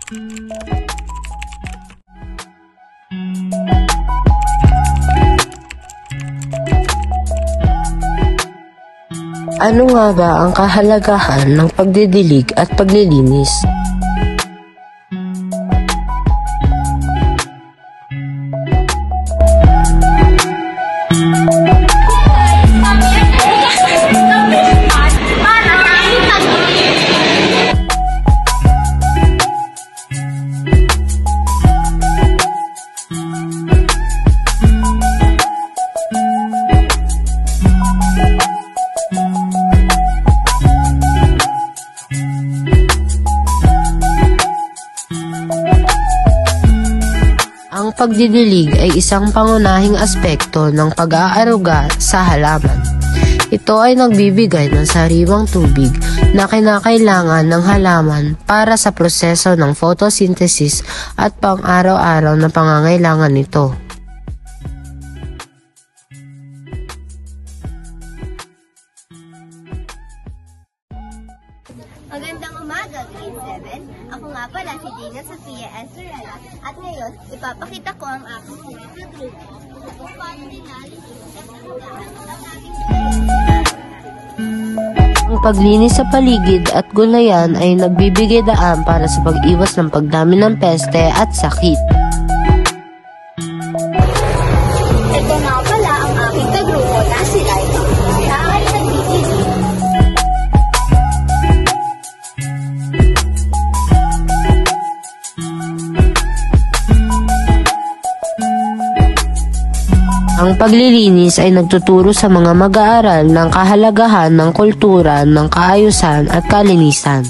Ano nga ba ang kahalagahan ng pagdidilig at paglilinis? Ang pagdidilig ay isang pangunahing aspekto ng pag-aaruga sa halaman. Ito ay nagbibigay ng sariwang tubig na kinakailangan ng halaman para sa proseso ng photosynthesis at pang-araw-araw na pangangailangan nito. Magandang umaga, Grade 7. Ako nga pala si Dina Sofia Estrella at ngayon ipapakita ko ang aking favorite group kung paano nilalinis at alagaan ang aking Ang paglinis sa paligid at gulayan ay nagbibigay daan para sa pag-iwas ng pagdami ng peste at sakit. Ito nga pala ang aking kagrupo na sila ay nagtitigil. Ang paglilinis ay nagtuturo sa mga mag-aaral ng kahalagahan ng kultura ng kaayusan at kalinisan.